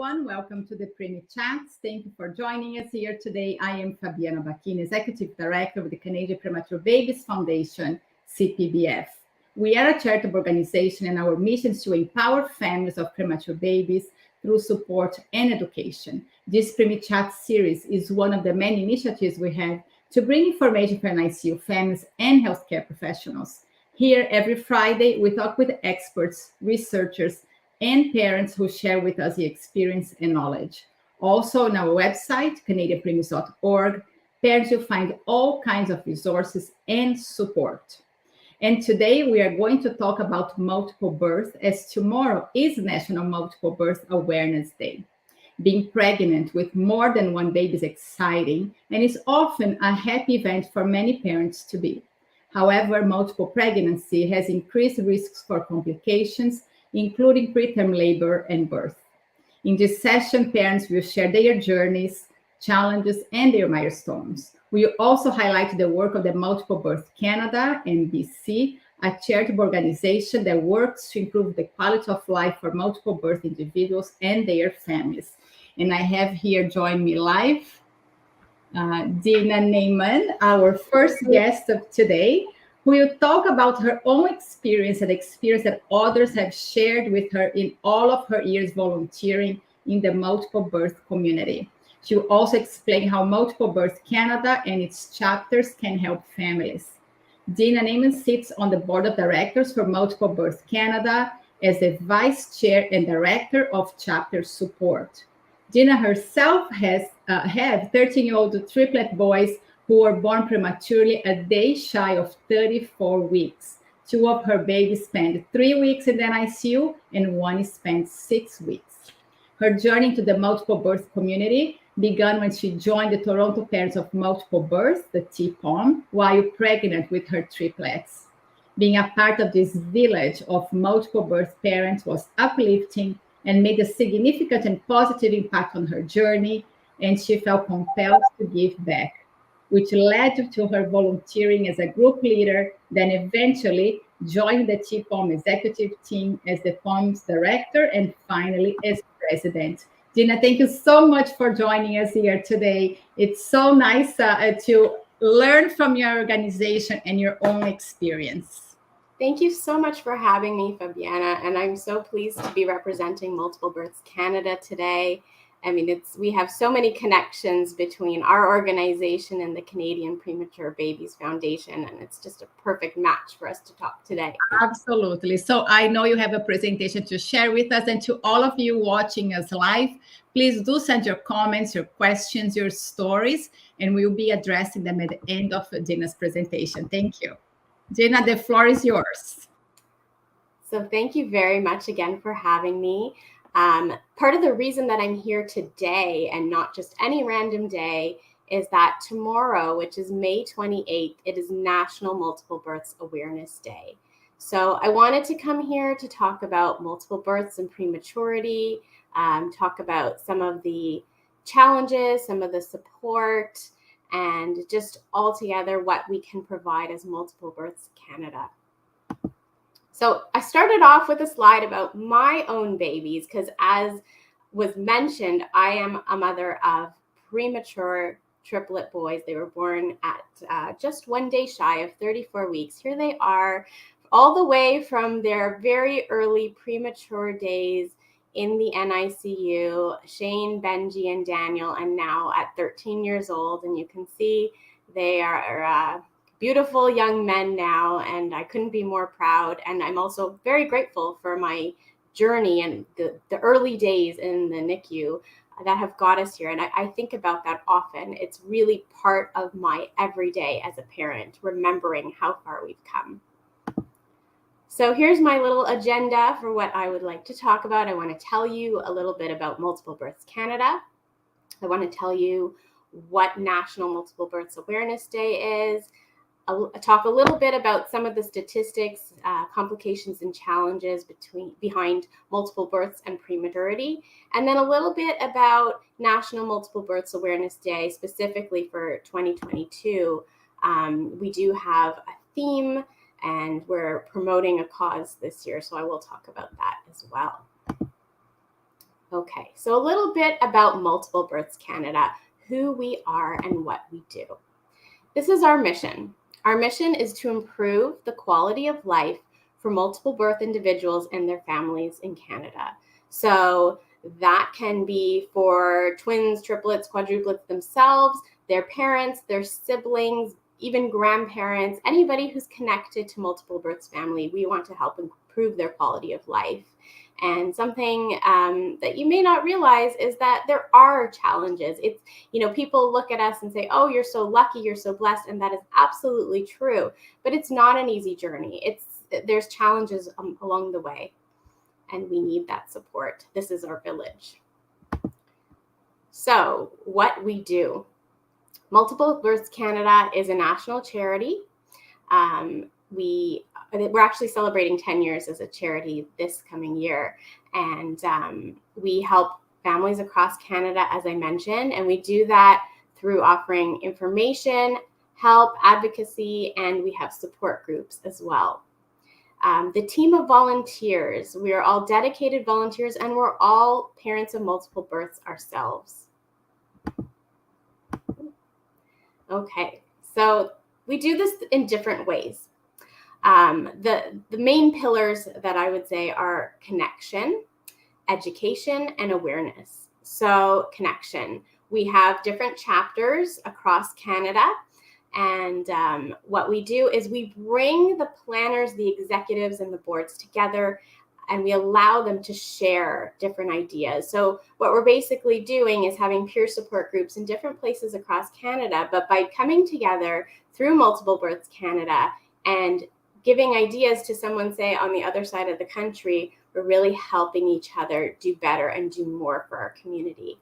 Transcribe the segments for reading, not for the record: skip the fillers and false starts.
everyone. Welcome to the Preemie Chats. Thank you for joining us here today. I am Fabiana Bacchini, Executive Director of the Canadian Premature Babies Foundation, CPBF. We are a charitable organization, and our mission is to empower families of premature babies through support and education. This Preemie Chat series is one of the many initiatives we have to bring information for NICU families and healthcare professionals. Here, every Friday, we talk with experts, researchers, and parents who share with us the experience and knowledge. Also, on our website, canadianpremies.org, parents will find all kinds of resources and support. And today we are going to talk about multiple birth, as tomorrow is National Multiple Birth Awareness Day. Being pregnant with more than one baby is exciting and is often a happy event for many parents to be. However, multiple pregnancy has increased risks for complications, including preterm labor and birth. In this session, parents will share their journeys, challenges, and their milestones. We will also highlight the work of the Multiple Birth Canada and BC, a charitable organization that works to improve the quality of life for multiple birth individuals and their families. And I have here join me live Dina Neyman, our first guest of today, who will talk about her own experience and experience that others have shared with her in all of her years volunteering in the multiple birth community. She will also explain how Multiple Birth Canada and its chapters can help families. Dina Neyman sits on the board of directors for Multiple Birth Canada as the vice chair and director of chapter support. Dina herself have 13-year-old triplet boys who were born prematurely a day shy of 34 weeks. Two of her babies spent 3 weeks in the NICU and one spent 6 weeks. Her journey to the multiple birth community began when she joined the Toronto Parents of Multiple Birth, the TPOM, while pregnant with her triplets. Being a part of this village of multiple birth parents was uplifting and made a significant and positive impact on her journey, and she felt compelled to give back, which led to her volunteering as a group leader, then eventually joined the TPOM executive team as the POM's director and finally as president. Dina, thank you so much for joining us here today. It's so nice to learn from your organization and your own experience. Thank you so much for having me, Fabiana, and I'm so pleased to be representing Multiple Births Canada today. I mean, we have so many connections between our organization and the Canadian Premature Babies Foundation, and it's just a perfect match for us to talk today. Absolutely. So I know you have a presentation to share with us, and to all of you watching us live, please do send your comments, your questions, your stories, and we'll be addressing them at the end of Dina's presentation. Thank you. Dina, the floor is yours. So thank you very much again for having me. Part of the reason that I'm here today and not just any random day is that tomorrow, which is May 28th, it is National Multiple Births Awareness Day. So I wanted to come here to talk about multiple births and prematurity, talk about some of the challenges, some of the support, and just altogether what we can provide as Multiple Births Canada. So I started off with a slide about my own babies because, as was mentioned, I am a mother of premature triplet boys. They were born at just 1 day shy of 34 weeks. Here they are, all the way from their very early premature days in the NICU, Shane, Benji, and Daniel, and now at 13 years old. And you can see they are beautiful young men now, and I couldn't be more proud. And I'm also very grateful for my journey and the early days in the NICU that have got us here. And I think about that often. It's really part of my everyday as a parent, remembering how far we've come. So here's my little agenda for what I would like to talk about. I want to tell you a little bit about Multiple Births Canada. I want to tell you what National Multiple Births Awareness Day is. I'll talk a little bit about some of the statistics, complications and challenges behind multiple births and prematurity, and then a little bit about National Multiple Births Awareness Day, specifically for 2022. We do have a theme, and we're promoting a cause this year, so I will talk about that as well. Okay, so a little bit about Multiple Births Canada, who we are and what we do. This is our mission. Our mission is to improve the quality of life for multiple birth individuals and their families in Canada. So that can be for twins, triplets, quadruplets themselves, their parents, their siblings, even grandparents, anybody who's connected to multiple births family. We want to help improve their quality of life. And something that you may not realize is that there are challenges. It's, people look at us and say, oh, you're so lucky, you're so blessed. And that is absolutely true. But it's not an easy journey. There's challenges along the way. And we need that support. This is our village. So what we do. Multiple Births Canada is a national charity. We're actually celebrating 10 years as a charity this coming year. And we help families across Canada, as I mentioned, and we do that through offering information, help, advocacy, and we have support groups as well. The team of volunteers, we are all dedicated volunteers, and we're all parents of multiple births ourselves. Okay, so we do this in different ways. The main pillars that I would say are connection, education, and awareness. So connection, we have different chapters across Canada. And what we do is we bring the planners, the executives, and the boards together, and we allow them to share different ideas. So what we're basically doing is having peer support groups in different places across Canada, but by coming together through Multiple Births Canada and giving ideas to someone, say, on the other side of the country, we're really helping each other do better and do more for our community.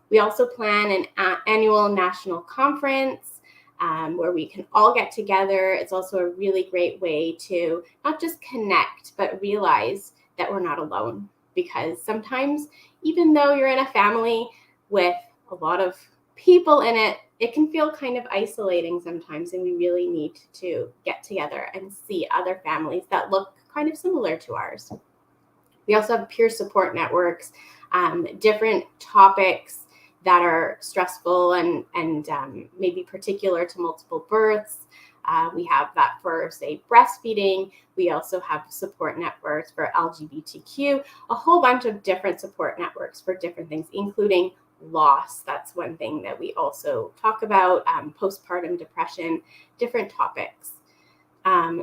We also plan an annual national conference where we can all get together. It's also a really great way to not just connect, but realize that we're not alone. Because sometimes, even though you're in a family with a lot of people in it, it can feel kind of isolating sometimes, and we really need to get together and see other families that look kind of similar to ours. We also have peer support networks, different topics that are stressful and maybe particular to multiple births. We have that for, say, breastfeeding. We also have support networks for LGBTQ, a whole bunch of different support networks for different things, including loss. That's one thing that we also talk about, postpartum depression, different topics.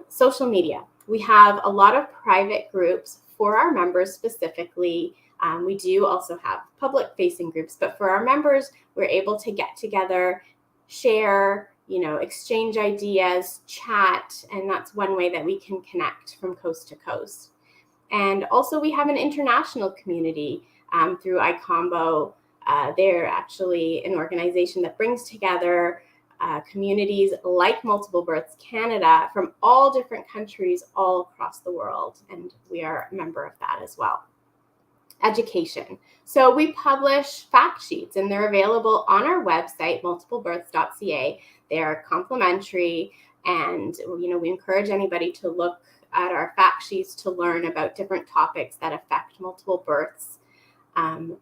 Social media. We have a lot of private groups for our members specifically. We do also have public-facing groups, but for our members, we're able to get together, share, exchange ideas, chat, and that's one way that we can connect from coast to coast. And also we have an international community through iCombo. They're actually an organization that brings together communities like Multiple Births Canada from all different countries all across the world, and we are a member of that as well. Education. So we publish fact sheets, and they're available on our website, multiplebirths.ca. They are complimentary, and we encourage anybody to look at our fact sheets to learn about different topics that affect multiple births.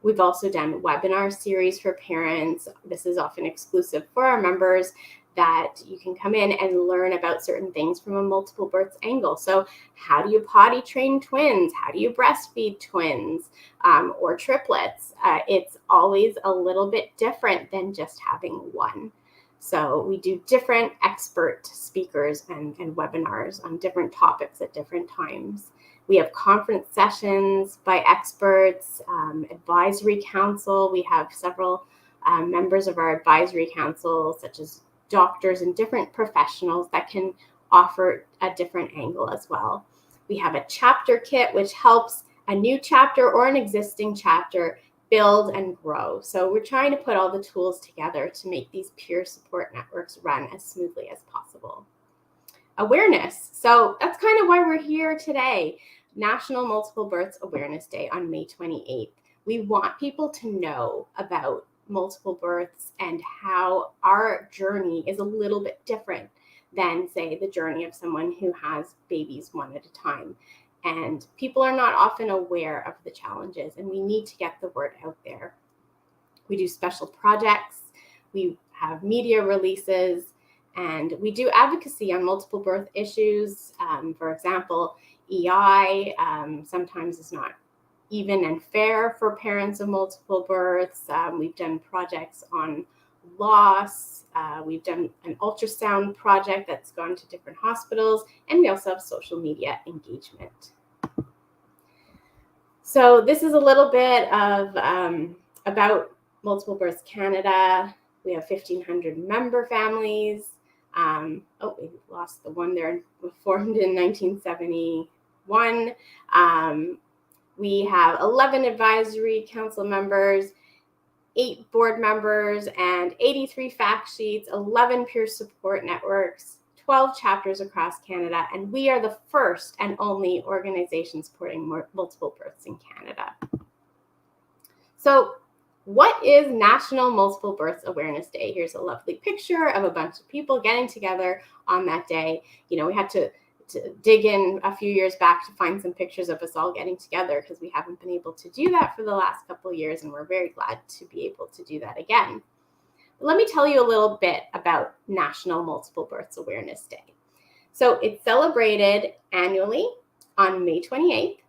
We've also done webinar series for parents. This is often exclusive for our members, that you can come in and learn about certain things from a multiple births angle. So how do you potty train twins? How do you breastfeed twins or triplets? It's always a little bit different than just having one. So we do different expert speakers and webinars on different topics at different times. We have conference sessions by experts, advisory council. We have several members of our advisory council, such as doctors and different professionals that can offer a different angle as well. We have a chapter kit, which helps a new chapter or an existing chapter build and grow. So we're trying to put all the tools together to make these peer support networks run as smoothly as possible. Awareness. So that's kind of why we're here today. National Multiple Births Awareness Day on May 28th. We want people to know about multiple births and how our journey is a little bit different than, say, the journey of someone who has babies one at a time. And people are not often aware of the challenges, and we need to get the word out there. We do special projects, we have media releases, and we do advocacy on multiple birth issues. For example, EI sometimes is not even and fair for parents of multiple births. We've done projects on loss. We've done an ultrasound project that's gone to different hospitals, and we also have social media engagement. So this is a little bit of about Multiple Births Canada. We have 1,500 member families. We lost the one there. We formed in 1971. We have 11 advisory council members, 8 board members, and 83 fact sheets, 11 peer support networks, 12 chapters across Canada, and we are the first and only organization supporting multiple births in Canada. So what is National Multiple Births Awareness Day? Here's a lovely picture of a bunch of people getting together on that day. We had to dig in a few years back to find some pictures of us all getting together, because we haven't been able to do that for the last couple of years, and we're very glad to be able to do that again. Let me tell you a little bit about National Multiple Births Awareness Day. So it's celebrated annually on May 28th,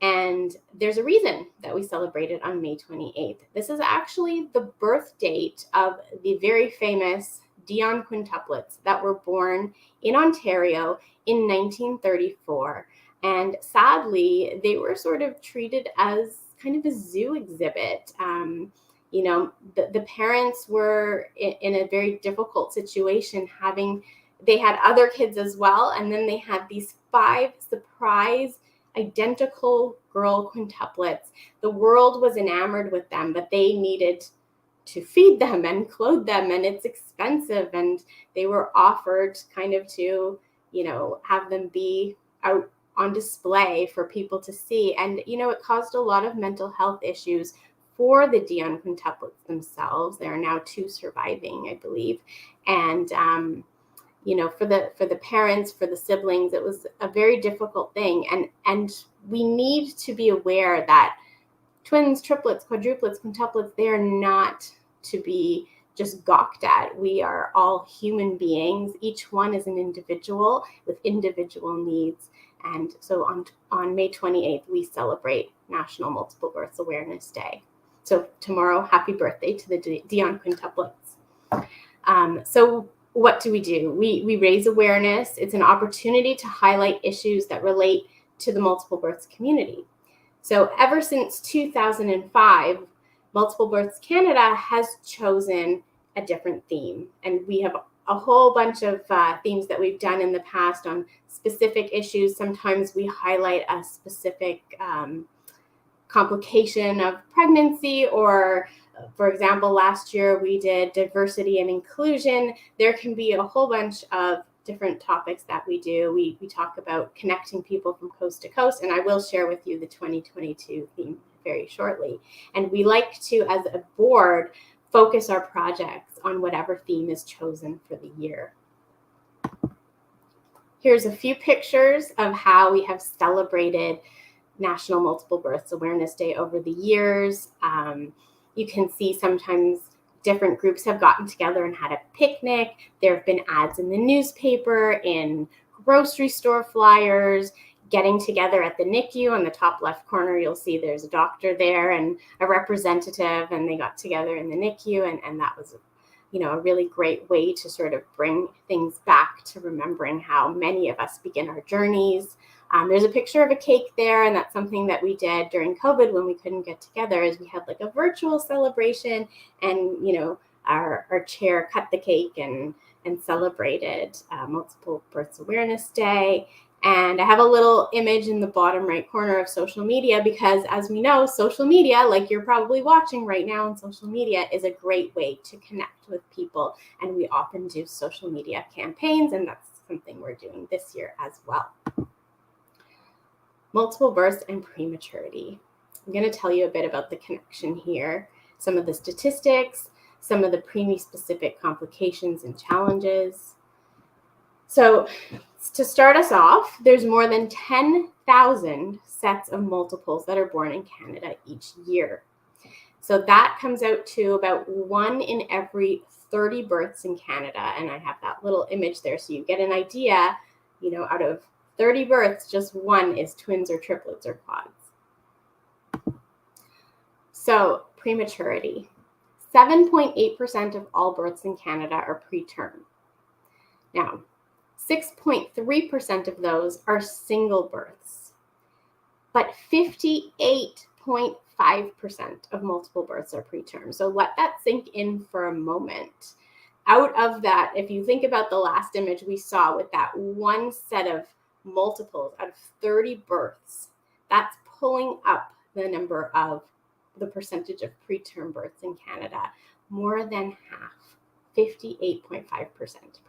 and there's a reason that we celebrate it on May 28th. This is actually the birth date of the very famous Dion quintuplets that were born in Ontario in 1934. And sadly, they were sort of treated as kind of a zoo exhibit. The parents were in a very difficult situation, they had other kids as well, and then they had these 5 surprise identical girl quintuplets. The world was enamored with them, but they needed to feed them and clothe them, and it's expensive, and they were offered kind of to, have them be out on display for people to see. And, it caused a lot of mental health issues for the Dion quintuplets themselves. There are now 2 surviving, I believe. And, for the parents, for the siblings, it was a very difficult thing. And we need to be aware that twins, triplets, quadruplets, quintuplets, they are not to be just gawked at. We are all human beings. Each one is an individual with individual needs. And so on May 28th, we celebrate National Multiple Births Awareness Day. So tomorrow, happy birthday to the Dion quintuplets. So what do? We raise awareness. It's an opportunity to highlight issues that relate to the multiple births community. So ever since 2005, Multiple Births Canada has chosen a different theme. And we have a whole bunch of themes that we've done in the past on specific issues. Sometimes we highlight a specific complication of pregnancy, or for example, last year we did diversity and inclusion. There can be a whole bunch of different topics that we do. We talk about connecting people from coast to coast, and I will share with you the 2022 theme very shortly. And we like to, as a board, focus our projects on whatever theme is chosen for the year. Here's a few pictures of how we have celebrated National Multiple Births Awareness Day over the years. You can see sometimes different groups have gotten together and had a picnic. There have been ads in the newspaper, in grocery store flyers, getting together at the NICU. On the top left corner, you'll see there's a doctor there and a representative, and they got together in the NICU, and that was a really great way to sort of bring things back to remembering how many of us begin our journeys. There's a picture of a cake there, and that's something that we did during COVID when we couldn't get together, is we had like a virtual celebration, and our chair cut the cake and celebrated Multiple Births Awareness Day. And I have a little image in the bottom right corner of social media, because as we know, social media, like you're probably watching right now on social media, is a great way to connect with people. And we often do social media campaigns, and that's something we're doing this year as well. Multiple births and prematurity. I'm going to tell you a bit about the connection here, some of the statistics, some of the preemie specific complications and challenges. So to start us off, there's more than 1,000 sets of multiples that are born in Canada each year. So that comes out to about 1 in every 30 births in Canada. And I have that little image there so you get an idea, out of 30 births, just 1 is twins or triplets or quads. So prematurity. 7.8% of all births in Canada are preterm. Now, 6.3% of those are single births, but 58.5% of multiple births are preterm. So let that sink in for a moment. Out of that, if you think about the last image we saw with that one set of multiples out of 30 births, that's pulling up the percentage of preterm births in Canada, more than half, 58.5%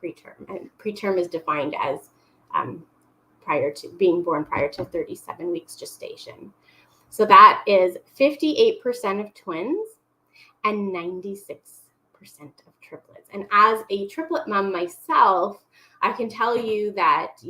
preterm. And preterm is defined as being born prior to 37 weeks gestation. So that is 58% of twins and 96% of triplets. And as a triplet mom myself, I can tell you that,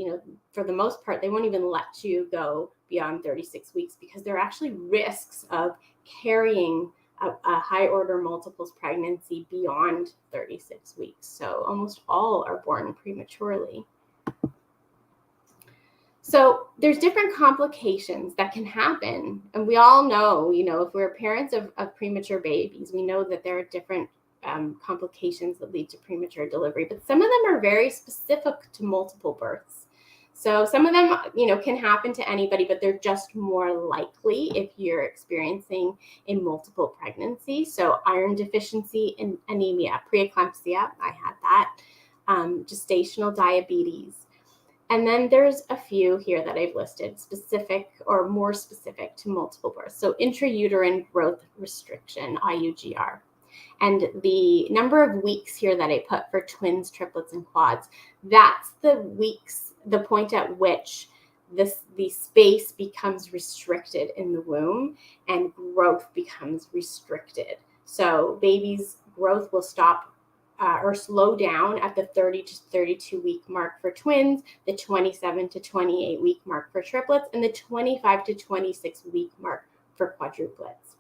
for the most part, they won't even let you go beyond 36 weeks because there are actually risks of carrying a high order multiples pregnancy beyond 36 weeks. So almost all are born prematurely. So there's different complications that can happen. And we all know, if we're parents of premature babies, we know that there are different complications that lead to premature delivery, but some of them are very specific to multiple births. So some of them, can happen to anybody, but they're just more likely if you're experiencing a multiple pregnancy. So iron deficiency and anemia, preeclampsia, I had that, gestational diabetes. And then there's a few here that I've listed, specific or more specific to multiple births. So intrauterine growth restriction, IUGR. And the number of weeks here that I put for twins, triplets, and quads, that's the point at which the space becomes restricted in the womb and growth becomes restricted. So baby's growth will stop or slow down at the 30 to 32 week mark for twins, the 27 to 28 week mark for triplets, and the 25 to 26 week mark for quadruplets.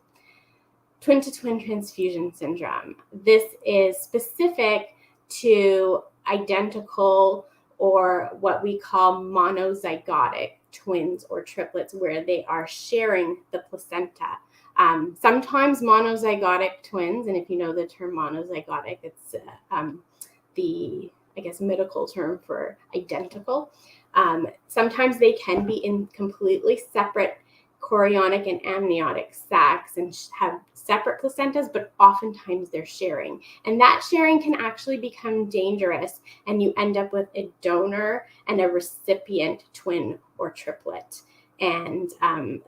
Twin-to-twin transfusion syndrome. This is specific to identical or what we call monozygotic twins or triplets where they are sharing the placenta. Sometimes monozygotic twins, and if you know the term monozygotic, it's the, medical term for identical. Sometimes they can be in completely separate chorionic and amniotic sacs and have separate placentas, but oftentimes they're sharing. And that sharing can actually become dangerous, and you end up with a donor and a recipient twin or triplet. And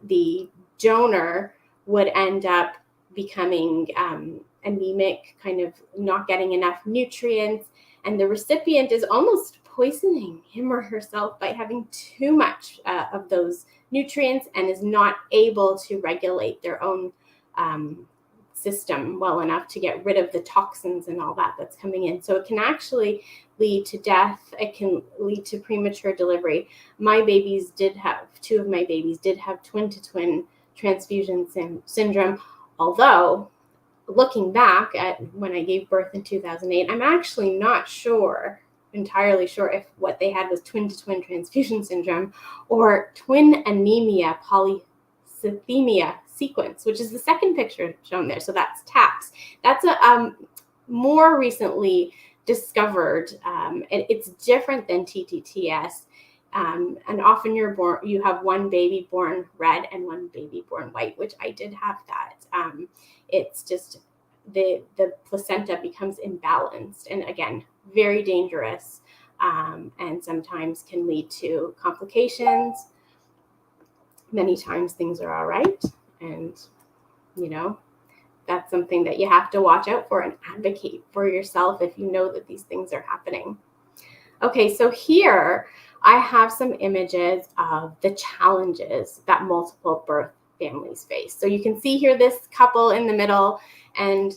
the donor would end up becoming anemic, kind of not getting enough nutrients, and the recipient is almost poisoning him or herself by having too much of those nutrients and is not able to regulate their own system well enough to get rid of the toxins and all that that's coming in. So it can actually lead to death. It can lead to premature delivery. Two of my babies did have twin-to-twin transfusion syndrome, although looking back at when I gave birth in 2008, I'm actually not entirely sure if what they had was twin-to-twin transfusion syndrome or twin anemia polycythemia sequence, which is the second picture shown there. So that's TAPS. That's a more recently discovered, and it's different than TTTS. And often you have one baby born red and one baby born white, which I did have that. It's just the placenta becomes imbalanced, and again, very dangerous, and sometimes can lead to complications. Many times things are all right, and that's something that you have to watch out for and advocate for yourself if you know that these things are happening. Okay, so here I have some images of the challenges that multiple birth families face. So you can see here this couple in the middle, and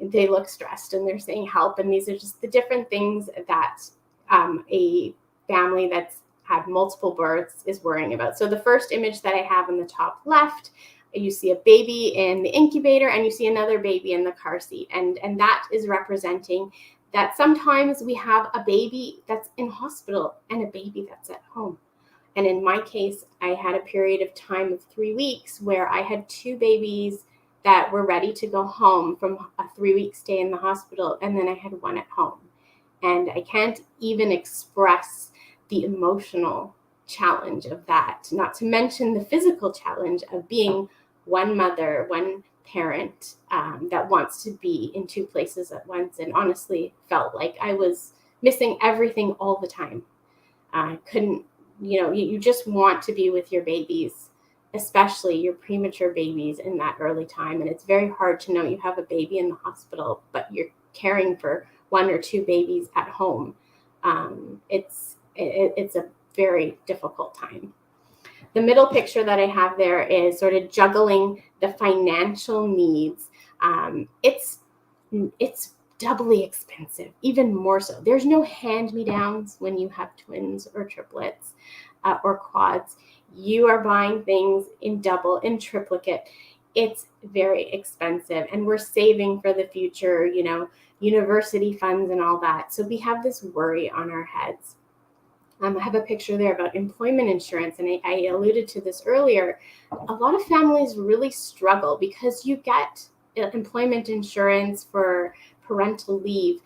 they look stressed and they're saying help. And these are just the different things that a family that's had multiple births is worrying about. So the first image that I have in the top left, you see a baby in the incubator and you see another baby in the car seat. And that is representing that sometimes we have a baby that's in hospital and a baby that's at home. And in my case, I had a period of time of 3 weeks where I had 2 babies that were ready to go home from a 3-week stay in the hospital. And then I had 1 at home. And I can't even express the emotional challenge of that, not to mention the physical challenge of being one mother, one parent that wants to be in 2 places at once, and honestly felt like I was missing everything all the time. I couldn't, you just want to be with your babies, especially your premature babies in that early time. And it's very hard to know you have a baby in the hospital, but you're caring for 1 or 2 babies at home. It's a very difficult time. The middle picture that I have there is sort of juggling the financial needs. It's doubly expensive, even more so. There's no hand-me-downs when you have twins or triplets or quads. You are buying things in double, in triplicate. It's very expensive, and we're saving for the future, university funds and all that. So we have this worry on our heads. I have a picture there about employment insurance, and I alluded to this earlier. A lot of families really struggle because you get employment insurance for parental leave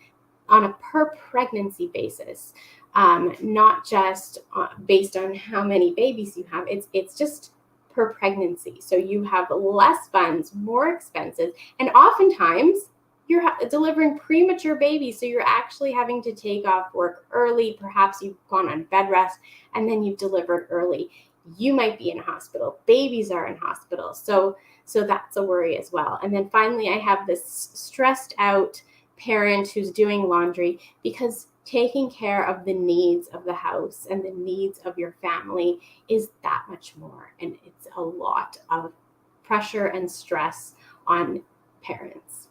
on a per pregnancy basis, not just based on how many babies you have. It's just per pregnancy. So you have less funds, more expenses, and oftentimes you're delivering premature babies. So you're actually having to take off work early. Perhaps you've gone on bed rest and then you've delivered early. You might be in a hospital. Babies are in hospitals. So that's a worry as well. And then finally, I have this stressed out parent who's doing laundry because taking care of the needs of the house and the needs of your family is that much more. And it's a lot of pressure and stress on parents.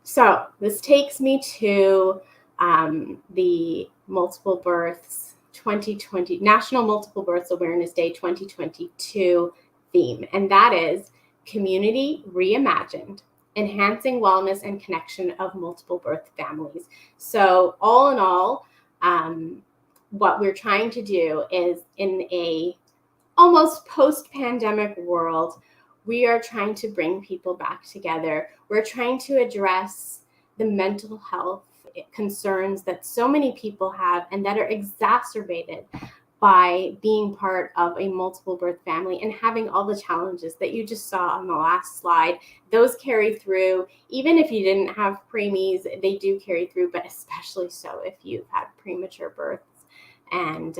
So this takes me to the Multiple Births 2020, National Multiple Births Awareness Day 2022 theme. And that is Community Reimagined, Enhancing Wellness and Connection of Multiple Birth Families. So all in all, what we're trying to do is, in a almost post-pandemic world, we are trying to bring people back together. We're trying to address the mental health concerns that so many people have and that are exacerbated by being part of a multiple birth family and having all the challenges that you just saw on the last slide. Those carry through. Even if you didn't have preemies, they do carry through, but especially so if you've had premature births. And,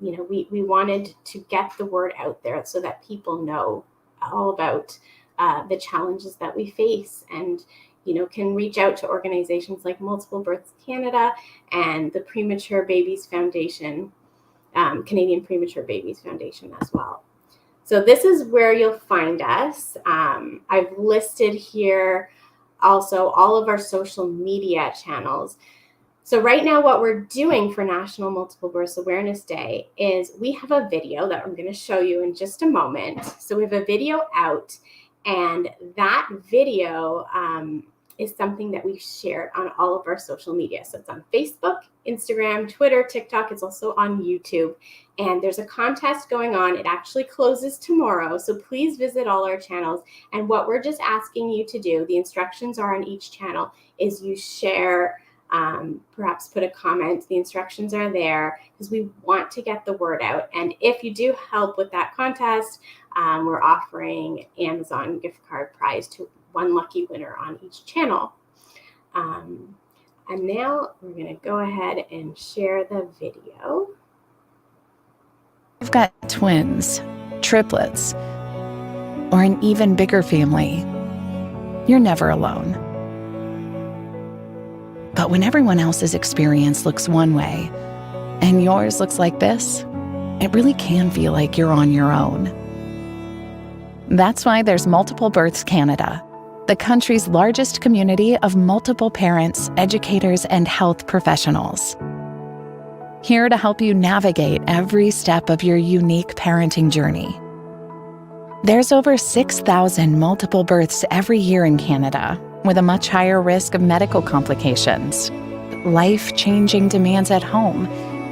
we wanted to get the word out there so that people know all about the challenges that we face, and can reach out to organizations like Multiple Births Canada and the Premature Babies Foundation, Canadian Premature Babies Foundation as well. So this is where you'll find us. I've listed here also all of our social media channels. So right now what we're doing for National Multiple Births Awareness Day is we have a video that I'm going to show you in just a moment. So we have a video out, and that video is something that we've shared on all of our social media. So it's on Facebook, Instagram, Twitter, TikTok. It's also on YouTube. And there's a contest going on. It actually closes tomorrow. So please visit all our channels. And what we're just asking you to do, the instructions are on each channel, is you share, perhaps put a comment. The instructions are there because we want to get the word out. And if you do help with that contest, we're offering Amazon gift card prize to one lucky winner on each channel. And now we're going to go ahead and share the video. You've got twins, triplets, or an even bigger family. You're never alone. But when everyone else's experience looks one way and yours looks like this, it really can feel like you're on your own. That's why there's Multiple Births Canada, the country's largest community of multiple parents, educators, and health professionals. here to help you navigate every step of your unique parenting journey. There's over 6,000 multiple births every year in Canada, with a much higher risk of medical complications, life-changing demands at home,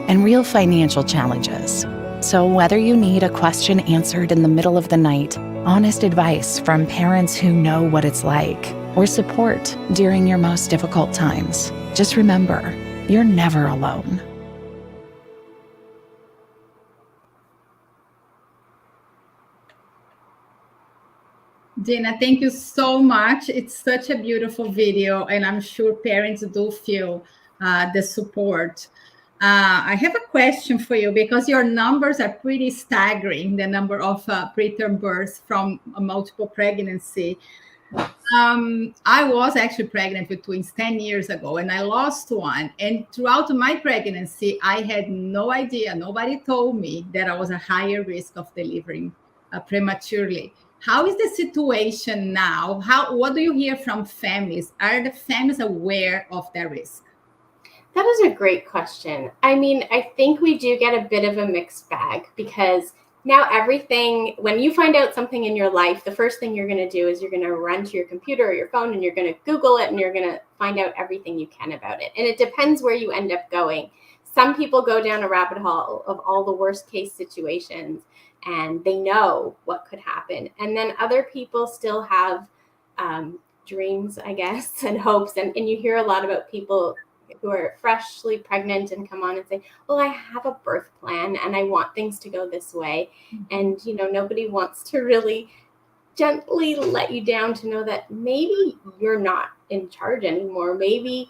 and real financial challenges. So whether you need a question answered in the middle of the night, honest advice from parents who know what it's like, or support during your most difficult times, just remember, you're never alone. Dina, thank you so much. It's such a beautiful video, and I'm sure parents do feel the support. I have a question for you, because your numbers are pretty staggering, the number of preterm births from a multiple pregnancy. I was actually pregnant with twins 10 years ago, and I lost one. And throughout my pregnancy, I had no idea, nobody told me that I was at higher risk of delivering prematurely. How is the situation now? What do you hear from families? Are the families aware of their risk? That is a great question. I mean, I think we do get a bit of a mixed bag, because now everything, when you find out something in your life, the first thing you're going to do is you're going to run to your computer or your phone, and you're going to Google it, and you're going to find out everything you can about it. And it depends where you end up going. Some people go down a rabbit hole of all the worst case situations, and they know what could happen. And then other people still have dreams, I guess, and hopes. And you hear a lot about people who are freshly pregnant and come on and say, well, I have a birth plan and I want things to go this way. And, nobody wants to really gently let you down to know that maybe you're not in charge anymore. Maybe,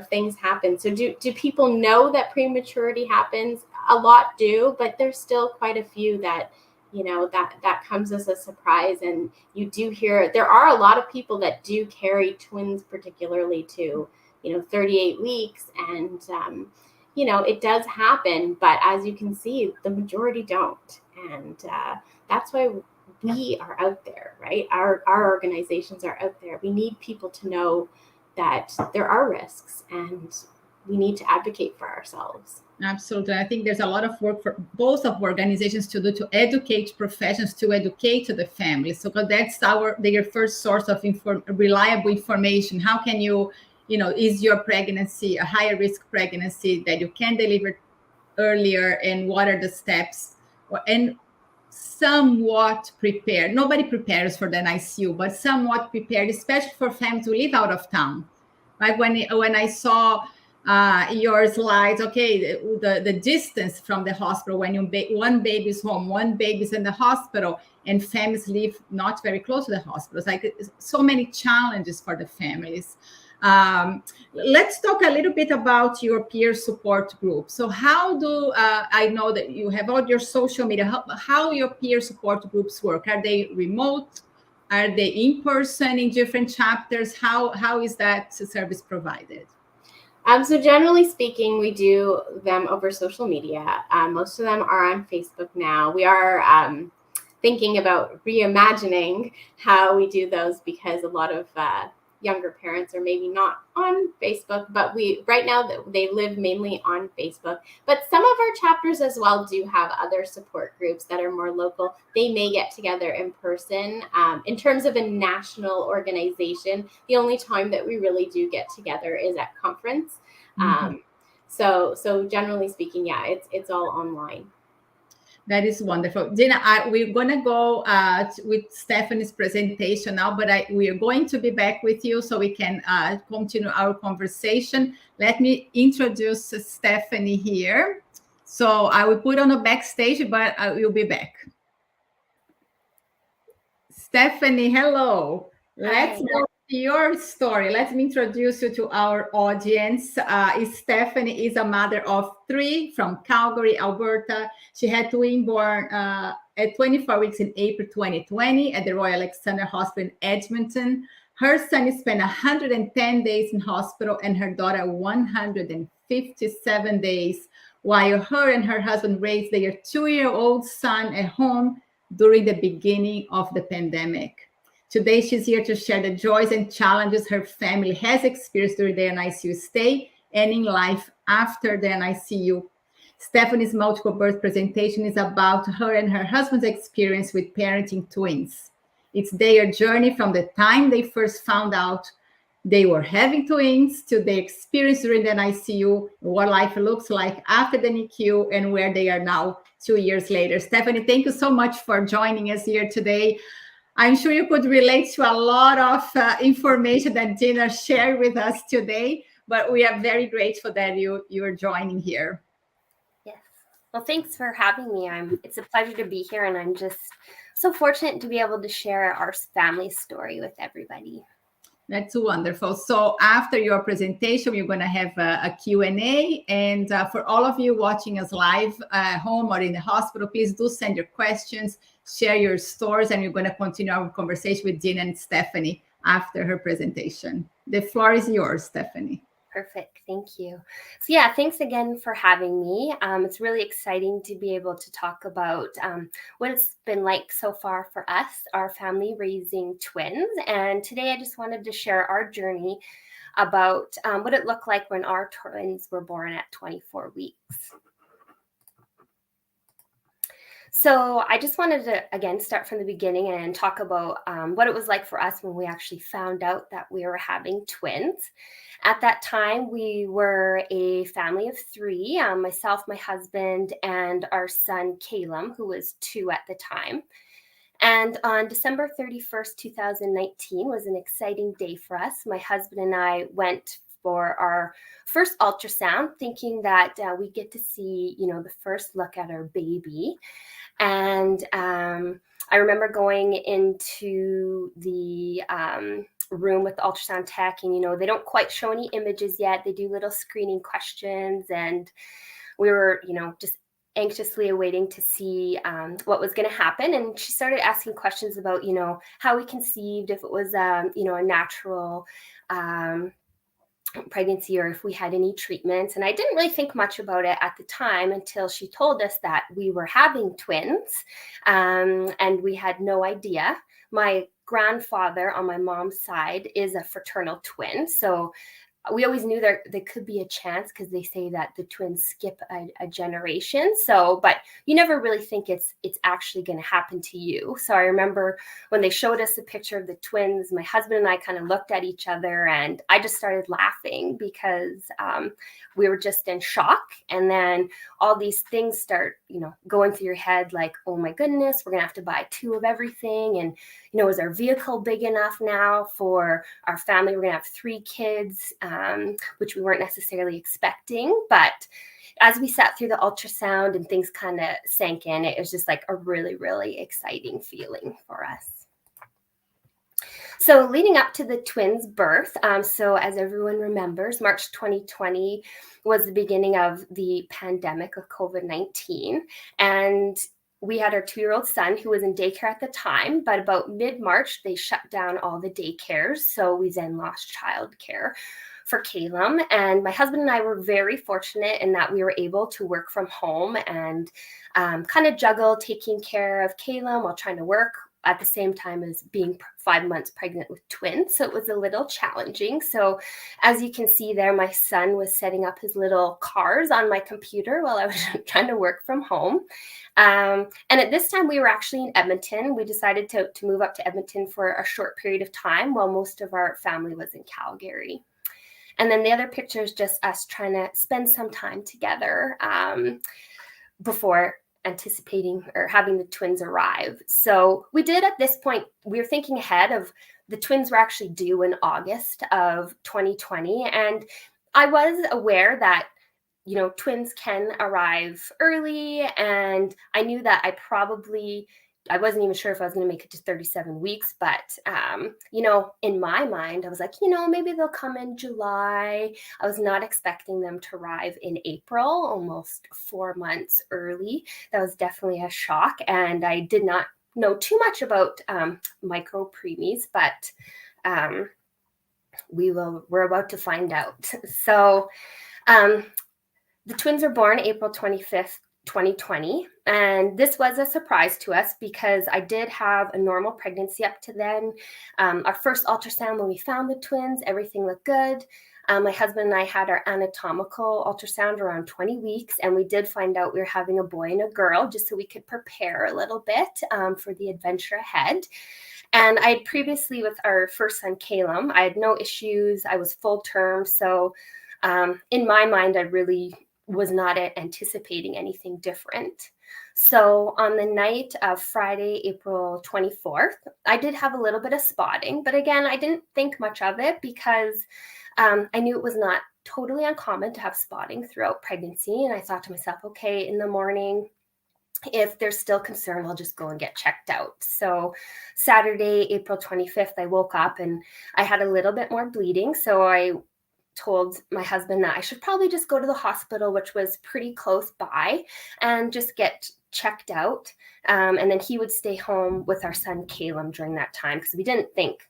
things happen. So do people know that prematurity happens? A lot do, but there's still quite a few that, that comes as a surprise. And you do hear, there are a lot of people that do carry twins, particularly to 38 weeks. And, it does happen. But as you can see, the majority don't. And that's why we are out there, right? Our organizations are out there. We need people to know that there are risks, and we need to advocate for ourselves. Absolutely. I think there's a lot of work for both of organizations to do to educate professions, to educate the families. So that's their first source of reliable information. How can you, is your pregnancy a higher risk pregnancy that you can deliver earlier, and what are the steps? And somewhat prepared. Nobody prepares for the ICU, but somewhat prepared, especially for families who live out of town. Like when I saw your slides, okay, the distance from the hospital, when one baby's home, one baby's in the hospital, and families live not very close to the hospital. It's like so many challenges for the families. Let's talk a little bit about your peer support group. So how do I know that you have all your social media, how your peer support groups work? Are they remote? Are they in person in different chapters? How is that service provided? So generally speaking, we do them over social media. Most of them are on Facebook now. We are thinking about reimagining how we do those, because a lot of younger parents are maybe not on Facebook, but right now they live mainly on Facebook. But some of our chapters as well do have other support groups that are more local. They may get together in person. In terms of a national organization, the only time that we really do get together is at conference. So generally speaking, yeah, it's all online. That is wonderful. Dina, we're going to go with Stephanie's presentation now, but we are going to be back with you so we can continue our conversation. Let me introduce Stephanie here. So I will put on a backstage, but I will be back. Stephanie, hello. Let's go to your story. Let me introduce you to our audience. Stephanie is a mother of 3 from Calgary, Alberta. She had twin born at 24 weeks in April 2020 at the Royal Alexandra Hospital in Edmonton. Her son spent 110 days in hospital and her daughter 157 days, while her and her husband raised their 2-year-old son at home during the beginning of the pandemic. Today, she's here to share the joys and challenges her family has experienced during their NICU stay and in life after the NICU. Stephanie's multiple birth presentation is about her and her husband's experience with parenting twins. It's their journey from the time they first found out they were having twins to their experience during the ICU, what life looks like after the NICU, and where they are now 2 years later. Stephanie, thank you so much for joining us here today. I'm sure you could relate to a lot of information that Dina shared with us today, but we are very grateful that you're joining here. Yes. Well, thanks for having me. It's a pleasure to be here, and I'm just so fortunate to be able to share our family story with everybody. That's wonderful. So after your presentation, we're going to have a Q&A. And for all of you watching us live at home or in the hospital, please do send your questions, share your stories, and we're going to continue our conversation with Dina and Stephanie after her presentation. The floor is yours, Stephanie. Perfect. Thank you. So yeah, thanks again for having me. It's really exciting to be able to talk about what it's been like so far for us, our family raising twins. And today I just wanted to share our journey about what it looked like when our twins were born at 24 weeks. So I just wanted to, again, start from the beginning and talk about what it was like for us when we actually found out that we were having twins. At that time, we were a family of 3, myself, my husband, and our son, Caleb, who was 2 at the time. And on December 31st, 2019 was an exciting day for us. My husband and I went for our first ultrasound, thinking that we'd get to see, the first look at our baby. And I remember going into the room with the ultrasound tech, and they don't quite show any images yet. They do little screening questions, and we were just anxiously awaiting to see what was going to happen. And she started asking questions about how we conceived, if it was a natural pregnancy or if we had any treatments. And I didn't really think much about it at the time until she told us that we were having twins, and we had no idea. My grandfather on my mom's side is a fraternal twin, so we always knew there could be a chance, because they say that the twins skip a generation. So, but you never really think it's actually going to happen to you. So I remember when they showed us a picture of the twins, my husband and I kind of looked at each other, and I just started laughing because we were just in shock. And then all these things start, going through your head, like, oh my goodness, we're going to have to buy 2 of everything. And, is our vehicle big enough now for our family? We're going to have 3 kids. Which we weren't necessarily expecting. But as we sat through the ultrasound and things kind of sank in, it was just like a really, really exciting feeling for us. So leading up to the twins' birth, so as everyone remembers, March 2020 was the beginning of the pandemic of COVID-19. And we had our 2-year-old son who was in daycare at the time, but about mid-March, they shut down all the daycares. So we then lost childcare for Caleb. And my husband and I were very fortunate in that we were able to work from home and kind of juggle taking care of Caleb while trying to work at the same time as being 5 months pregnant with twins. So it was a little challenging. So as you can see there, my son was setting up his little cars on my computer while I was trying to work from home. And at this time, we were actually in Edmonton. We decided to move up to Edmonton for a short period of time while most of our family was in Calgary. And then the other picture is just us trying to spend some time together before anticipating or having the twins arrive. So we did at this point, we were thinking ahead of the twins were actually due in August of 2020. And I was aware that, twins can arrive early. And I knew that I wasn't even sure if I was going to make it to 37 weeks, but, in my mind, I was like, maybe they'll come in July. I was not expecting them to arrive in April, almost 4 months early. That was definitely a shock. And I did not know too much about micro preemies, but we're about to find out. So the twins were born April 25th, 2020. And this was a surprise to us because I did have a normal pregnancy up to then. Our first ultrasound when we found the twins, everything looked good. My husband and I had our anatomical ultrasound around 20 weeks, and we did find out we were having a boy and a girl, just so we could prepare a little bit for the adventure ahead. And I had previously, with our first son, Caleb, I had no issues. I was full term. So in my mind, I really was not anticipating anything different. So on the night of Friday, April 24th, I did have a little bit of spotting, but again, I didn't think much of it because I knew it was not totally uncommon to have spotting throughout pregnancy. And I thought to myself, okay, in the morning, if there's still concern, I'll just go and get checked out. So Saturday, April 25th, I woke up and I had a little bit more bleeding. So I told my husband that I should probably just go to the hospital, which was pretty close by, and just get checked out. And then he would stay home with our son, Caleb, during that time, because we didn't think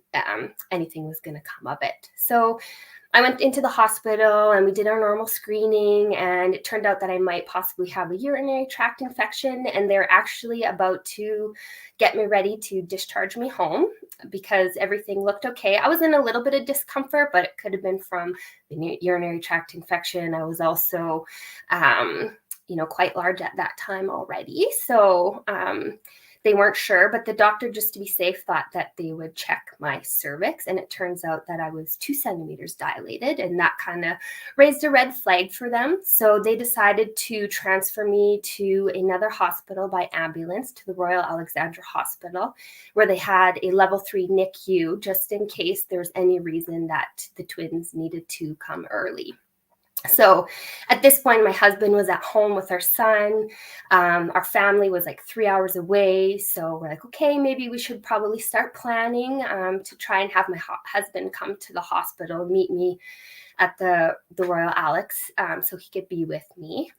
anything was going to come of it. So I went into the hospital and we did our normal screening, and it turned out that I might possibly have a urinary tract infection, and they're actually about to get me ready to discharge me home because everything looked okay. I was in a little bit of discomfort, but it could have been from the urinary tract infection. I was also, quite large at that time already. So they weren't sure, but the doctor, just to be safe, thought that they would check my cervix. And it turns out that I was 2 centimeters dilated, and that kind of raised a red flag for them. So they decided to transfer me to another hospital by ambulance, to the Royal Alexandra Hospital, where they had a level 3 NICU, just in case there's any reason that the twins needed to come early. So at this point, my husband was at home with our son. Our family was like 3 hours away. So we're like, okay, maybe we should probably start planning to try and have my husband come to the hospital, meet me at the Royal Alex so he could be with me.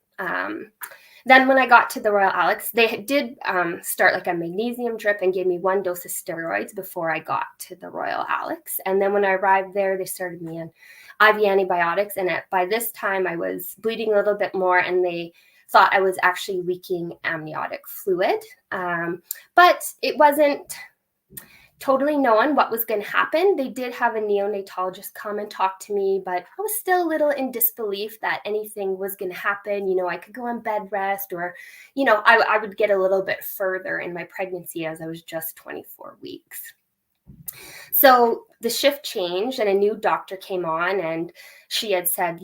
Then when I got to the Royal Alex, they did start like a magnesium drip and gave me 1 dose of steroids before I got to the Royal Alex. And then when I arrived there, they started me on IV antibiotics. And by this time, I was bleeding a little bit more, and they thought I was actually leaking amniotic fluid. But it wasn't totally known what was going to happen. They did have a neonatologist come and talk to me, but I was still a little in disbelief that anything was going to happen. I could go on bed rest, or, I would get a little bit further in my pregnancy, as I was just 24 weeks. So the shift changed and a new doctor came on, and she had said,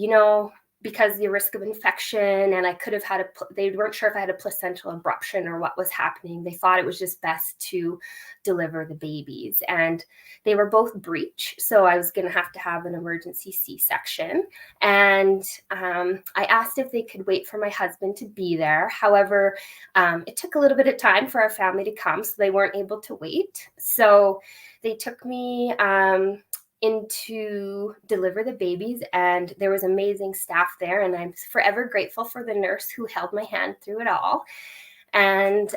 because the risk of infection, and I could have had they weren't sure if I had a placental abruption or what was happening. They thought it was just best to deliver the babies, and they were both breech. So I was going to have an emergency C-section. And I asked if they could wait for my husband to be there. However, it took a little bit of time for our family to come, so they weren't able to wait. So they took me in to deliver the babies, and there was amazing staff there, and I'm forever grateful for the nurse who held my hand through it all. And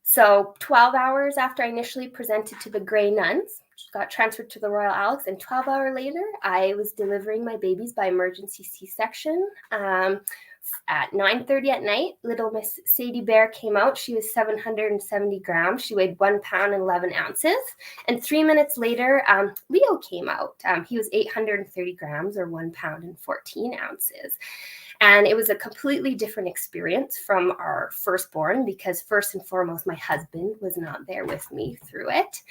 so 12 hours after I initially presented to the Grey Nuns, got transferred to the Royal Alex, and 12 hours later, I was delivering my babies by emergency C-section. At 9:30 at night, little Miss Sadie Bear came out. She was 770 grams. She weighed 1 pound and 11 ounces. And 3 minutes later, Leo came out. He was 830 grams, or 1 pound and 14 ounces. And it was a completely different experience from our firstborn, because first and foremost, my husband was not there with me through it.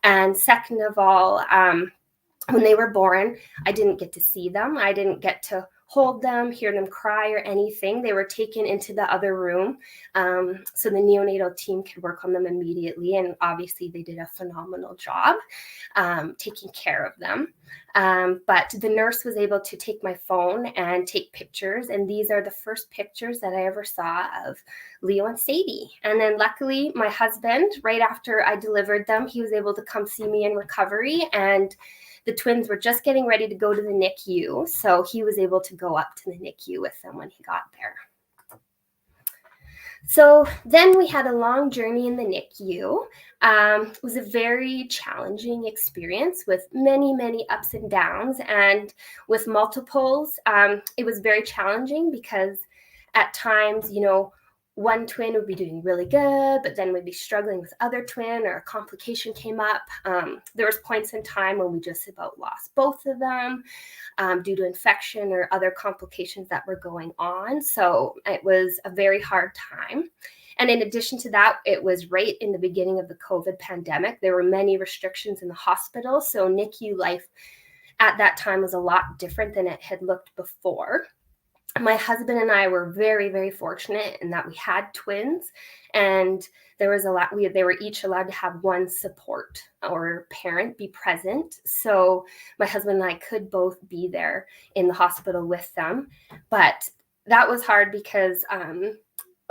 And second of all, when they were born, I didn't get to see them. I didn't get to hold them, hear them cry or anything. They were taken into the other room so the neonatal team could work on them immediately. And obviously they did a phenomenal job taking care of them. But the nurse was able to take my phone and take pictures. And these are the first pictures that I ever saw of Leo and Sadie. And then luckily my husband, right after I delivered them, he was able to come see me in recovery. And the twins were just getting ready to go to the NICU, so he was able to go up to the NICU with them when he got there. So then we had a long journey in the NICU. It was a very challenging experience with many, many ups and downs, and with multiples. It was very challenging because at times, one twin would be doing really good, but then we'd be struggling with other twin, or a complication came up. There was points in time when we just about lost both of them due to infection or other complications that were going on. So it was a very hard time. And in addition to that, it was right in the beginning of the COVID pandemic. There were many restrictions in the hospital. So NICU life at that time was a lot different than it had looked before. My husband and I were very, very fortunate in that we had twins, and there was they were each allowed to have one support or parent be present. So my husband and I could both be there in the hospital with them. But that was hard because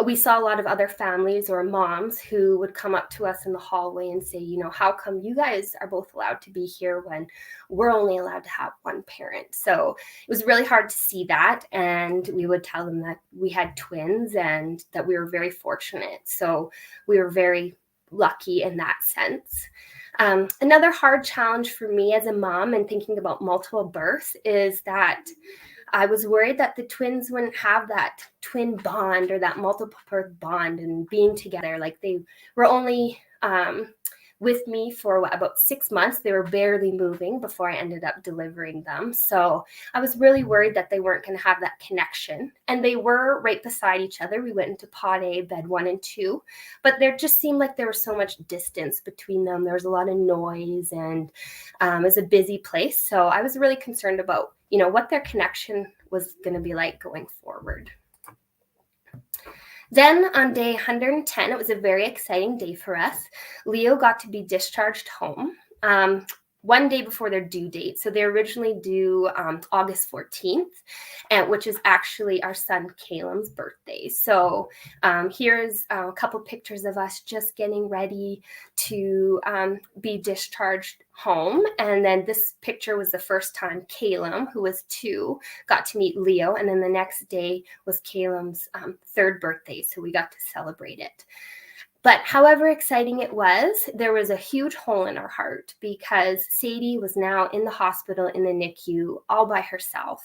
we saw a lot of other families or moms who would come up to us in the hallway and say, how come you guys are both allowed to be here when we're only allowed to have one parent? So it was really hard to see that. And we would tell them that we had twins and that we were very fortunate. So we were very lucky in that sense. Another hard challenge for me as a mom and thinking about multiple births is that I was worried that the twins wouldn't have that twin bond or that multiple birth bond and being together. Like, they were only with me for about 6 months. They were barely moving before I ended up delivering them. So I was really worried that they weren't going to have that connection. And they were right beside each other. We went into pod A, bed 1 and 2, but there just seemed like there was so much distance between them. There was a lot of noise, and it was a busy place. So I was really concerned about what their connection was going to be like going forward. Then on day 110, it was a very exciting day for us. Leo got to be discharged home one day before their due date. So they're originally due August 14th, which is actually our son Caleb's birthday. So here's a couple pictures of us just getting ready to be discharged home. And then this picture was the first time Caleb, who was 2, got to meet Leo. And then the next day was Caleb's 3rd birthday. So we got to celebrate it. But however exciting it was, there was a huge hole in our heart because Sadie was now in the hospital in the NICU all by herself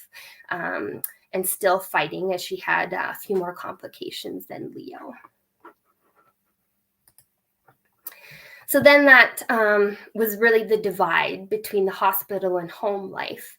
and still fighting, as she had a few more complications than Leo. So then that was really the divide between the hospital and home life,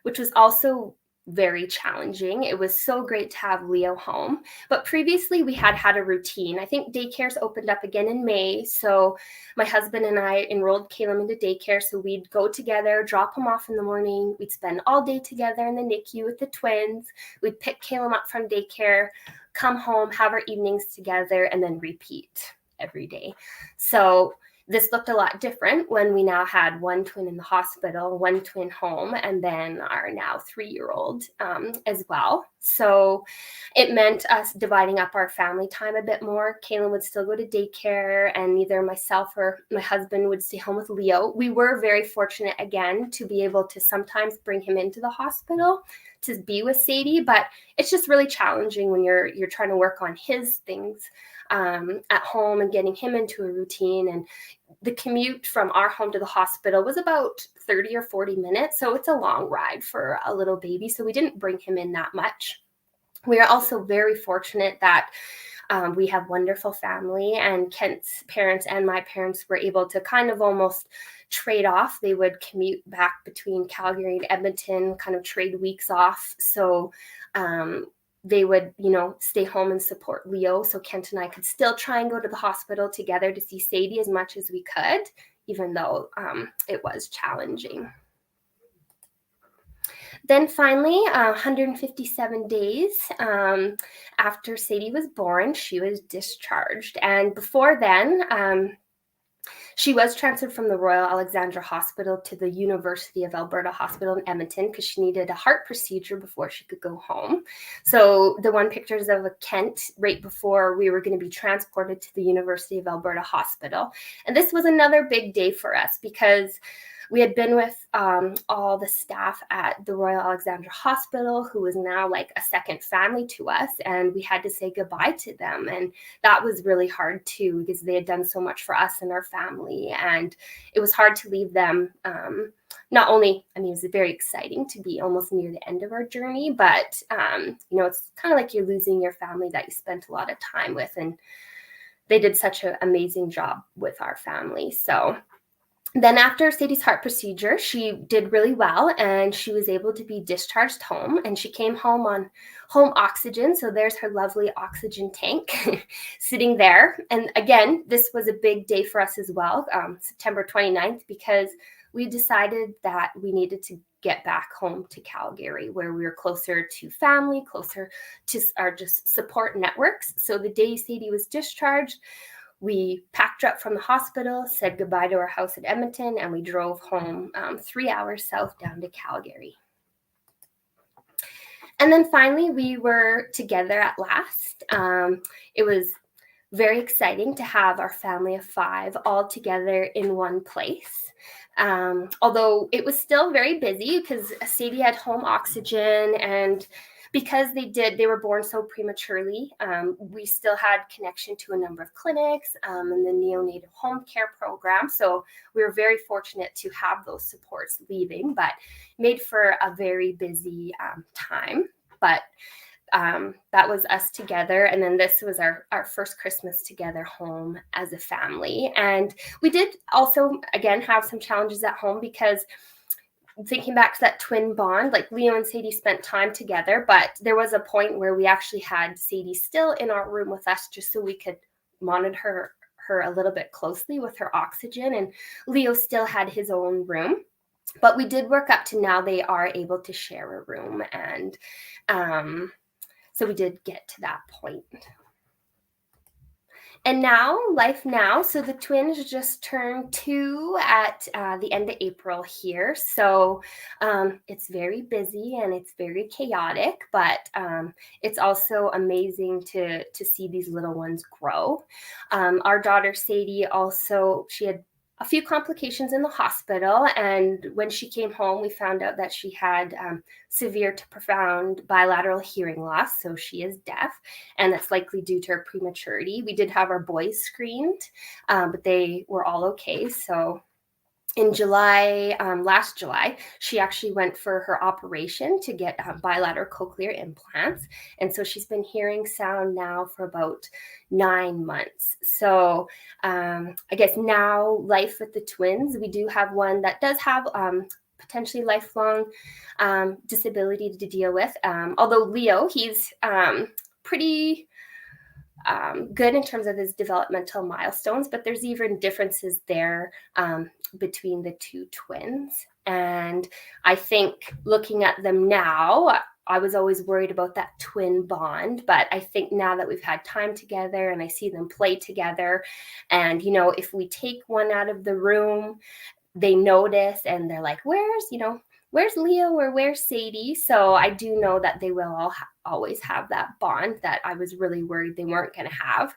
which was also very challenging. It was so great to have Leo home, but previously we had a routine. I think daycares opened up again in May, so my husband and I enrolled Caleb into daycare. So we'd go together, drop him off in the morning. We'd spend all day together in the NICU with the twins. We'd pick Caleb up from daycare, come home, have our evenings together, and then repeat every day. So this looked a lot different when we now had one twin in the hospital, one twin home, and then our now 3-year-old as well. So it meant us dividing up our family time a bit more. Caleb would still go to daycare, and either myself or my husband would stay home with Leo. We were very fortunate, again, to be able to sometimes bring him into the hospital to be with Sadie, but it's just really challenging when you're trying to work on his things at home and getting him into a routine. And the commute from our home to the hospital was about 30 or 40 minutes. So it's a long ride for a little baby. So we didn't bring him in that much. We are also very fortunate that we have wonderful family, and Kent's parents and my parents were able to kind of almost trade off. They would commute back between Calgary and Edmonton, kind of trade weeks off. So they would, stay home and support Leo. So Kent and I could still try and go to the hospital together to see Sadie as much as we could, even though it was challenging. Then finally, 157 days after Sadie was born, she was discharged. And before then, she was transferred from the Royal Alexandra Hospital to the University of Alberta Hospital in Edmonton because she needed a heart procedure before she could go home. So the one picture is of a Kent right before we were going to be transported to the University of Alberta Hospital. And this was another big day for us because we had been with all the staff at the Royal Alexandra Hospital, who was now like a second family to us, and we had to say goodbye to them. And that was really hard too, because they had done so much for us and our family, and it was hard to leave them not only, I mean, it's very exciting to be almost near the end of our journey, but, you know, it's kind of like you're losing your family that you spent a lot of time with, and they did such an amazing job with our family. So then after Sadie's heart procedure, she did really well, and she was able to be discharged home, and she came home on home oxygen. So there's her lovely oxygen tank sitting there. And again, this was a big day for us as well, September 29th, because we decided that we needed to get back home to Calgary, where we were closer to family, closer to our just support networks. So the day Sadie was discharged, we packed her up from the hospital, said goodbye to our house at Edmonton, and we drove home 3 hours south down to Calgary. And then finally, we were together at last. It was very exciting to have our family of 5 all together in one place. Although it was still very busy because Sadie had home oxygen, and because they were born so prematurely, we still had connection to a number of clinics and the neonatal home care program. So we were very fortunate to have those supports leaving, but made for a very busy time. But that was us together. And then this was our first Christmas together home as a family. And we did also, again, have some challenges at home, because thinking back to that twin bond, like Leo and Sadie spent time together, but there was a point where we actually had Sadie still in our room with us just so we could monitor her a little bit closely with her oxygen. And Leo still had his own room, but we did work up to now they are able to share a room. And so we did get to that point. And now, life now. So the twins just turned 2 at the end of April here. So it's very busy and it's very chaotic, but it's also amazing to see these little ones grow. Our daughter Sadie also, she had a few complications in the hospital, and when she came home, we found out that she had severe to profound bilateral hearing loss, so she is deaf, and that's likely due to her prematurity. We did have our boys screened, but they were all okay. So in July, last July, she actually went for her operation to get bilateral cochlear implants. And so she's been hearing sound now for about 9 months. So I guess now life with the twins, we do have one that does have potentially lifelong disability to deal with. Although Leo, he's pretty good in terms of his developmental milestones, but there's even differences there between the 2 twins. And I think looking at them now, I was always worried about that twin bond, but I think now that we've had time together and I see them play together, and, you know, if we take one out of the room, they notice and they're like, where's Leo or where's Sadie? So I do know that they will always have that bond that I was really worried they weren't going to have.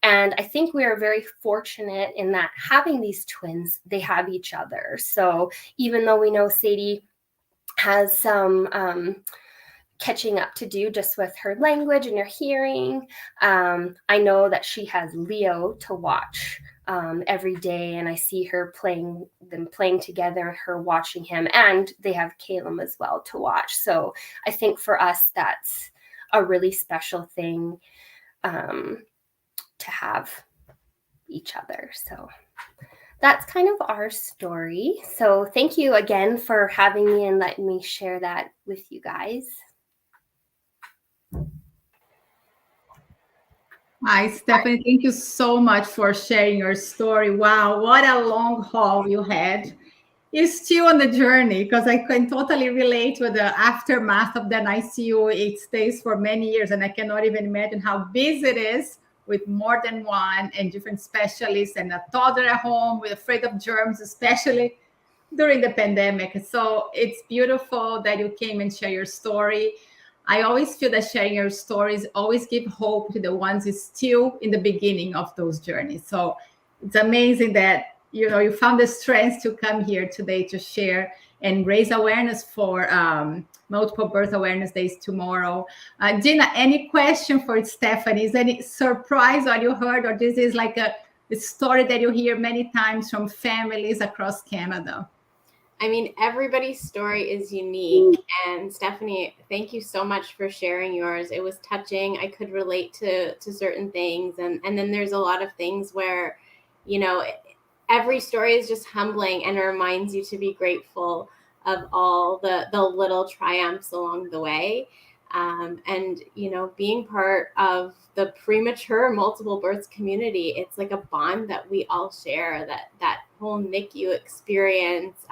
And I think we are very fortunate in that having these twins, they have each other. So even though we know Sadie has some catching up to do just with her language and her hearing, I know that she has Leo to watch every day, and I see her playing together, her watching him, and they have Caleb as well to watch. So I think for us, that's a really special thing to have each other. So that's kind of our story. So thank you again for having me and letting me share that with you guys. Hi, Stephanie. Thank you so much for sharing your story. Wow, what a long haul you had. You're still on the journey, because I can totally relate with the aftermath of that ICU. It stays for many years, and I cannot even imagine how busy it is with more than one and different specialists, and a toddler at home with afraid of germs, especially during the pandemic. So it's beautiful that you came and share your story. I always feel that sharing your stories always give hope to the ones who still in the beginning of those journeys. So it's amazing that, you know, you found the strength to come here today to share and raise awareness for Multiple Birth Awareness Days tomorrow. Gina, any question for Stephanie? Is any surprise what you heard, or this is like a story that you hear many times from families across Canada? I mean, everybody's story is unique. And Stephanie, thank you so much for sharing yours. It was touching. I could relate to certain things. And then there's a lot of things where, you know, every story is just humbling and it reminds you to be grateful of all the little triumphs along the way. And, you know, being part of the premature multiple births community, it's like a bond that we all share, that whole NICU experience,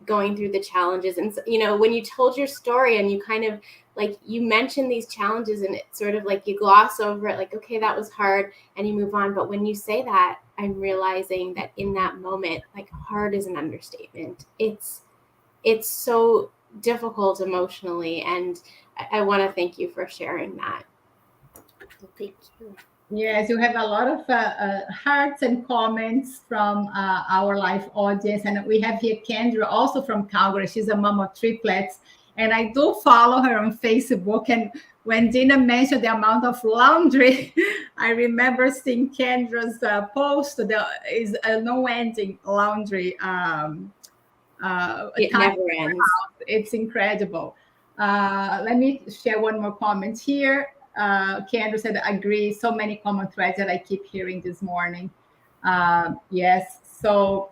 going through the challenges. And, you know, when you told your story and you kind of like, you mentioned these challenges and it's sort of like you gloss over it, like, okay, that was hard, and you move on. But when you say that, I'm realizing that in that moment, like, hard is an understatement. It's so difficult emotionally. And I want to thank you for sharing that. Thank you. Yes, you have a lot of hearts and comments from our live audience. And we have here Kendra, also from Calgary. She's a mom of triplets. And I do follow her on Facebook. And when Dina mentioned the amount of laundry, I remember seeing Kendra's post. There is a no-ending laundry. It never ends. It's incredible. Let me share one more comment here. Kendra said, agree. So many common threads that I keep hearing this morning. Yes. So,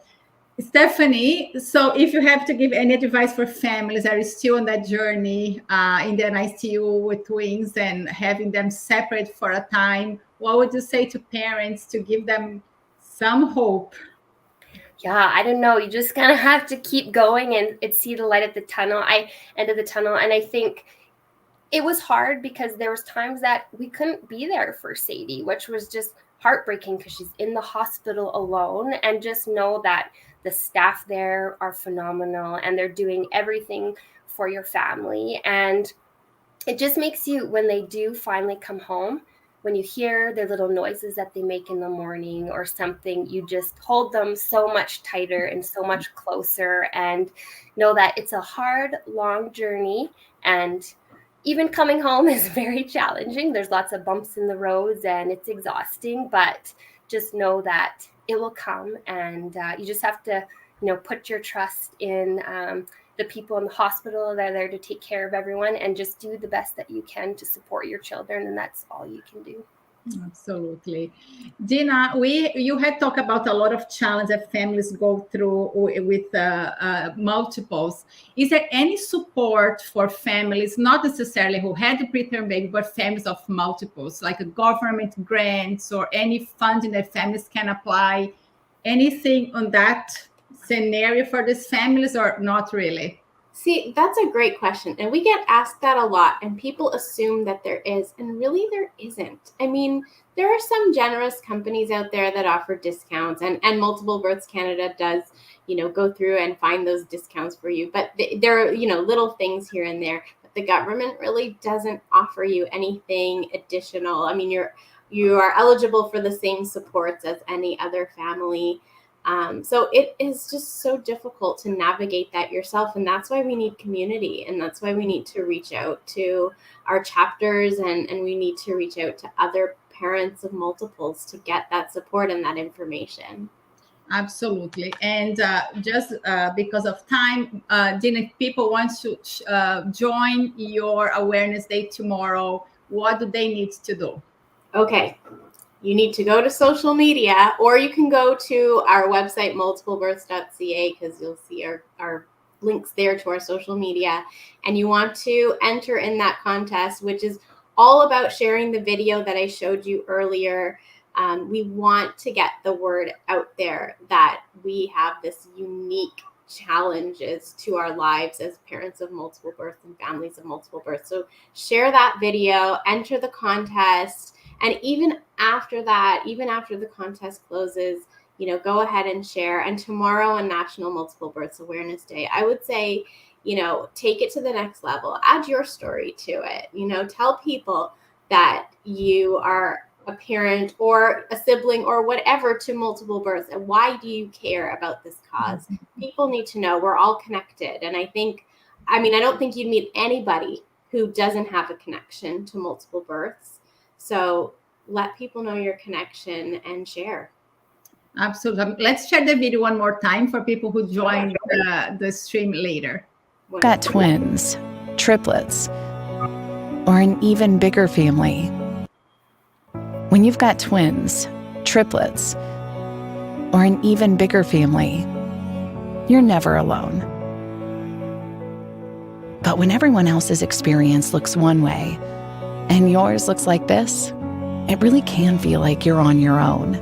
Stephanie, so if you have to give any advice for families that are still on that journey in the ICU with twins and having them separate for a time, what would you say to parents to give them some hope? Yeah, I don't know. You just kind of have to keep going and see the light at the end of the tunnel. And I think it was hard because there was times that we couldn't be there for Sadie, which was just heartbreaking because she's in the hospital alone. And just know that the staff there are phenomenal and they're doing everything for your family. And it just makes you, when they do finally come home, when you hear their little noises that they make in the morning or something, you just hold them so much tighter and so much closer, and know that it's a hard, long journey. And even coming home is very challenging. There's lots of bumps in the roads and it's exhausting, but just know that it will come. And you just have to, you know, put your trust in the people in the hospital that are there to take care of everyone, and just do the best that you can to support your children. And that's all you can do. Absolutely. Dina, you had talked about a lot of challenges that families go through with multiples. Is there any support for families, not necessarily who had the preterm baby, but families of multiples, like a government grants or any funding that families can apply? Anything on that scenario for these families, or not really? See, that's a great question. And we get asked that a lot, and people assume that there is, and really there isn't. I mean, there are some generous companies out there that offer discounts, and Multiple Births Canada does, you know, go through and find those discounts for you. But there are, you know, little things here and there. But the government really doesn't offer you anything additional. I mean, you are eligible for the same supports as any other family. So it is just so difficult to navigate that yourself. And that's why we need community. And that's why we need to reach out to our chapters, and we need to reach out to other parents of multiples to get that support and that information. Absolutely. And just because of time, Dina, if people want to join your awareness day tomorrow, what do they need to do? Okay. You need to go to social media, or you can go to our website, multiplebirths.ca, because you'll see our links there to our social media. And you want to enter in that contest, which is all about sharing the video that I showed you earlier. We want to get the word out there that we have this unique challenges to our lives as parents of multiple births and families of multiple births. So share that video, enter the contest. And even after that, even after the contest closes, you know, go ahead and share. And tomorrow on National Multiple Births Awareness Day, I would say, you know, take it to the next level. Add your story to it. You know, tell people that you are a parent or a sibling or whatever to multiple births. And why do you care about this cause? People need to know we're all connected. And I don't think you'd meet anybody who doesn't have a connection to multiple births. So let people know your connection and share. Absolutely. Let's share the video one more time for people who joined the stream later. Got twins, triplets, or an even bigger family. When you've got twins, triplets, or an even bigger family, you're never alone. But when everyone else's experience looks one way and yours looks like this, it really can feel like you're on your own.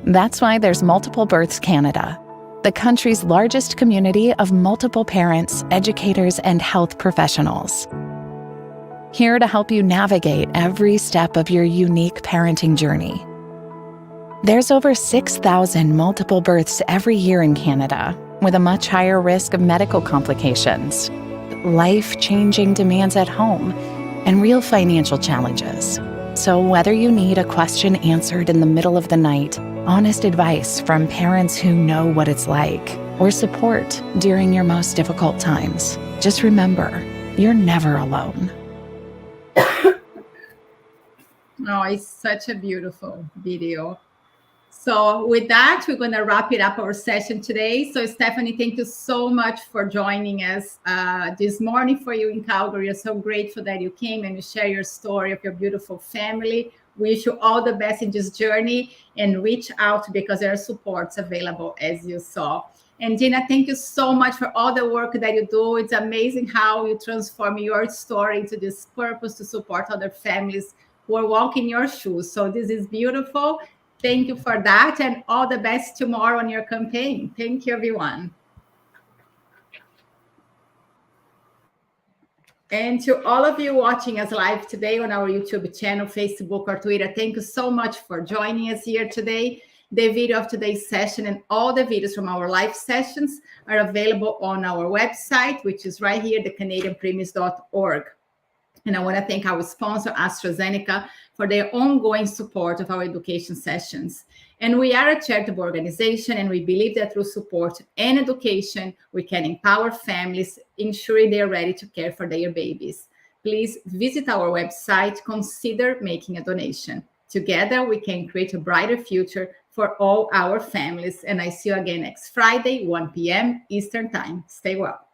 That's why there's Multiple Births Canada, the country's largest community of multiple parents, educators, and health professionals. Here to help you navigate every step of your unique parenting journey. There's over 6,000 multiple births every year in Canada, with a much higher risk of medical complications, life-changing demands at home, and real financial challenges. So whether you need a question answered in the middle of the night, honest advice from parents who know what it's like, or support during your most difficult times, just remember, you're never alone. Oh, it's such a beautiful video. So with that, we're going to wrap it up our session today. So Stephanie, thank you so much for joining us this morning for you in Calgary. We're so grateful that you came and you share your story of your beautiful family. We wish you all the best in this journey and reach out because there are supports available as you saw. And Gina, thank you so much for all the work that you do. It's amazing how you transform your story into this purpose to support other families who are walking your shoes. So this is beautiful. Thank you for that, and all the best tomorrow on your campaign. Thank you, everyone. And to all of you watching us live today on our YouTube channel, Facebook, or Twitter, thank you so much for joining us here today. The video of today's session and all the videos from our live sessions are available on our website, which is right here, thecanadianpremies.org. And I want to thank our sponsor, AstraZeneca, for their ongoing support of our education sessions. And we are a charitable organization, and we believe that through support and education, we can empower families, ensuring they are ready to care for their babies. Please visit our website, consider making a donation. Together, we can create a brighter future for all our families. And I see you again next Friday, 1 p.m. Eastern Time. Stay well.